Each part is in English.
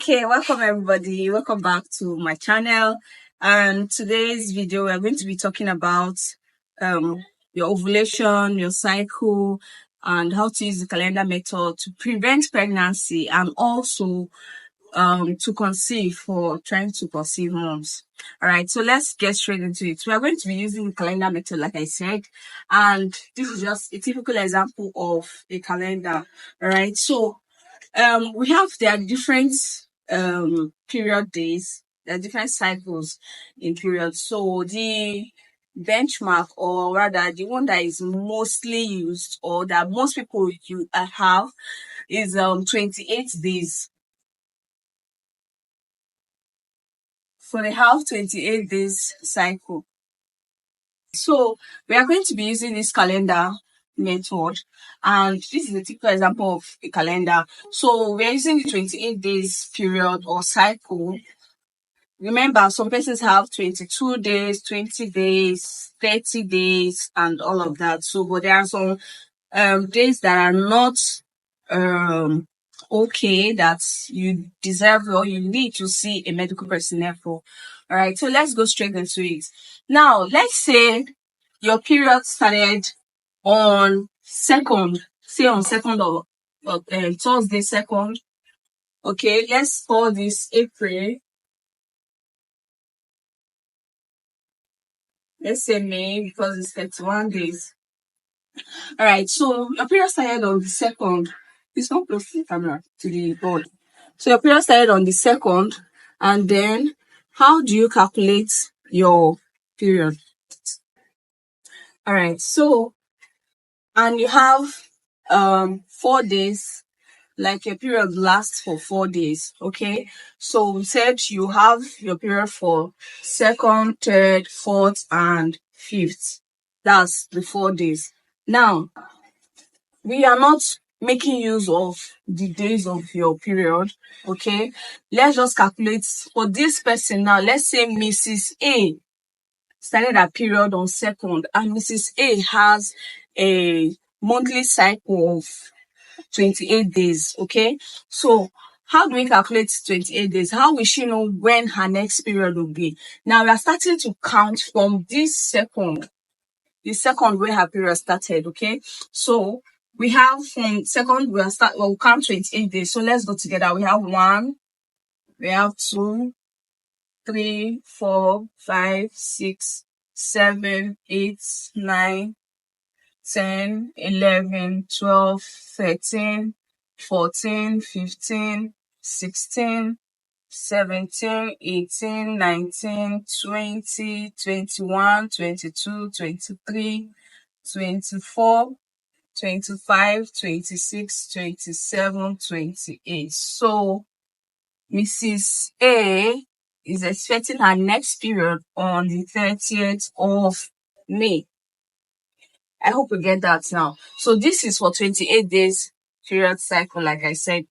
Okay, welcome everybody. Welcome back to my channel. And today's video, we're going to be talking about your ovulation, your cycle, and how to use the calendar method to prevent pregnancy and also to conceive for trying to conceive moms. All right, so let's get straight into it. We are going to be using the calendar method, like I said, and this is just a typical example of a calendar. All right, so there are different period days, there are different cycles in periods. So the benchmark, or rather the one that is mostly used or that most people have is 28 days. So they have 28 days cycle. So we are going to be using this calendar method, and this is a typical example of a calendar. So we're using the 28 days period or cycle. Remember, some persons have 22 days, 20 days, 30 days, and all of that. So, but there are some days that are not okay, that you deserve or you need to see a medical personnel for. All right, so let's go straight into it. Now, let's say your period started on second of Thursday 2nd. Okay, let's call this April. Let's say May, because it's 31 days. All right, so your period started on the 2nd. Please don't close the camera to the board. So your period started on the 2nd, and then how do you calculate your period? All right, so, and you have 4 days, like your period lasts for 4 days, okay? So we said you have your period for 2nd, 3rd, 4th, and 5th. That's the 4 days. Now, we are not making use of the days of your period, okay? Let's just calculate for this person now. Let's say Mrs. A started her period on 2nd, and Mrs. A has a monthly cycle of 28 days, okay? So how do we calculate 28 days? How will she know when her next period will be? Now we are starting to count from this second, the second where her period started, okay? So we have from second, we'll count 28 days. So let's go together. We have 1, we have 2, 3, 4, 5, 6, 7, 8, 9, 10, 11, 12, 13, 14, 15, 16, 17, 18, 19, 20, 21, 22, 23, 24, 25, 26, 27, 28. So Mrs. A is expecting her next period on the 30th of May. I hope you get that now. So this is for 28 days period cycle, like I said.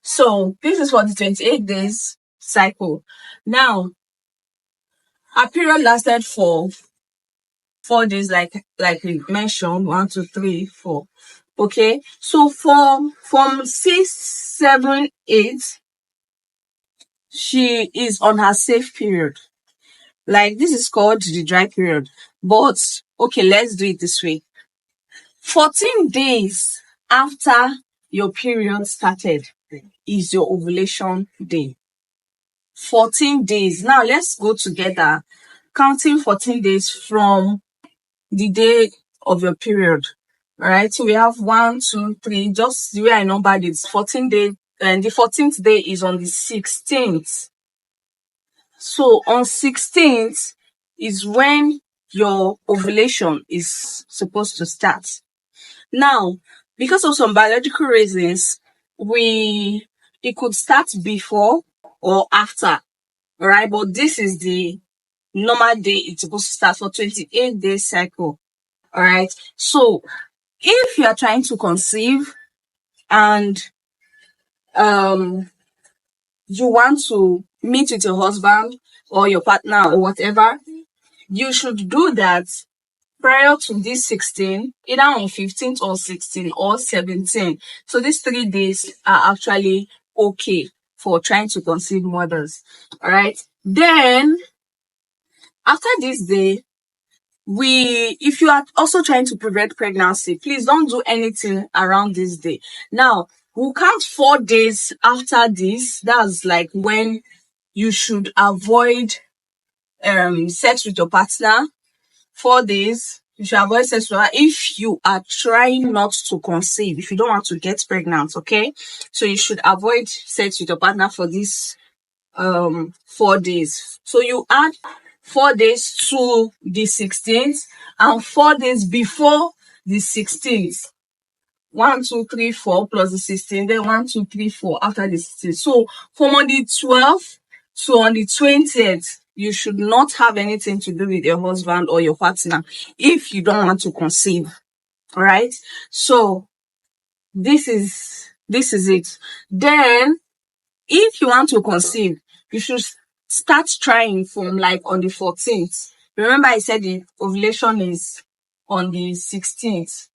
So this is for the 28 days cycle. Now, her period lasted for 4 days, like we mentioned, 1, 2, 3, 4. Okay, so from 6, 7, 8, she is on her safe period. Like, this is called the dry period. But okay, let's do it this way. 14 days after your period started is your ovulation day. 14 days. Now let's go together, counting 14 days from the day of your period. All right, so we have 1, 2, 3, just the way I numbered it, 14 days, and the 14th day is on the 16th. So on 16th is when your ovulation is supposed to start. Now, because of some biological reasons, it could start before or after, all right? But this is the normal day it's supposed to start for 28 day cycle, all right? So if you are trying to conceive and you want to meet with your husband or your partner or whatever, you should do that prior to this 16, either on 15th or 16 or 17. So these 3 days are actually okay for trying to conceive mothers. All right. Then after this day, if you are also trying to prevent pregnancy, please don't do anything around this day. Now, we'll count 4 days after this. That's like when you should avoid sex with your partner. 4 days, you should avoid sex with her if you are trying not to conceive, if you don't want to get pregnant, okay? So you should avoid sex with your partner for this 4 days. So you add 4 days to the 16th and 4 days before the 16th. 1, 2, 3, 4 plus the 16, then 1, 2, 3, 4 after the 16. So from on the 12th to on the 20th, you should not have anything to do with your husband or your partner if you don't want to conceive. All right. So this is it. Then if you want to conceive, you should start trying from like on the 14th. Remember I said the ovulation is on the 16th.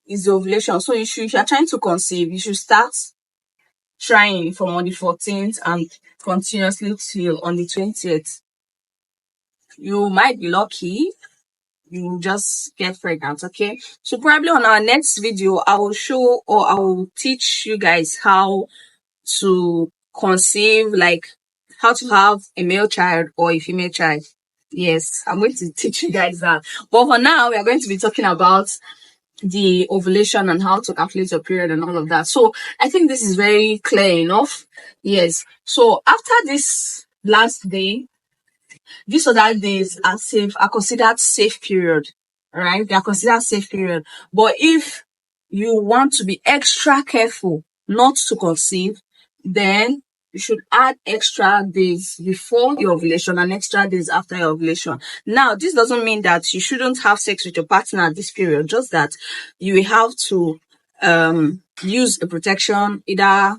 Is the ovulation. So if you are trying to conceive, you should start trying from on the 14th and continuously till on the 20th. You might be lucky. You just get pregnant, okay? So probably on our next video, I will show or I will teach you guys how to conceive, like how to have a male child or a female child. Yes, I'm going to teach you guys that. But for now, we are going to be talking about the ovulation and how to calculate your period and all of that. So I think this is very clear enough. Yes. So after this last day, these other days are considered safe period. All right. They are considered safe period. But if you want to be extra careful not to conceive, then you should add extra days before your ovulation and extra days after your ovulation. Now, this doesn't mean that you shouldn't have sex with your partner at this period, just that you will have to use a protection, either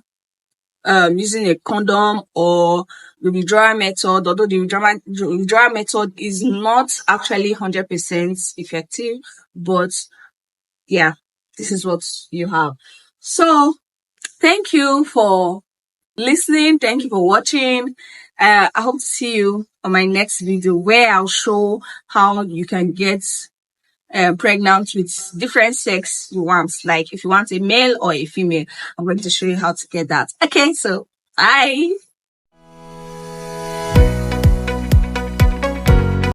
using a condom or the withdrawal method, although the withdrawal method is not actually 100% effective, but yeah, this is what you have. So thank you for listening. Thank you for watching. I hope to see you on my next video where I'll show how you can get pregnant with different sex you want. Like if you want a male or a female, I'm going to show you how to get that. Okay, so bye.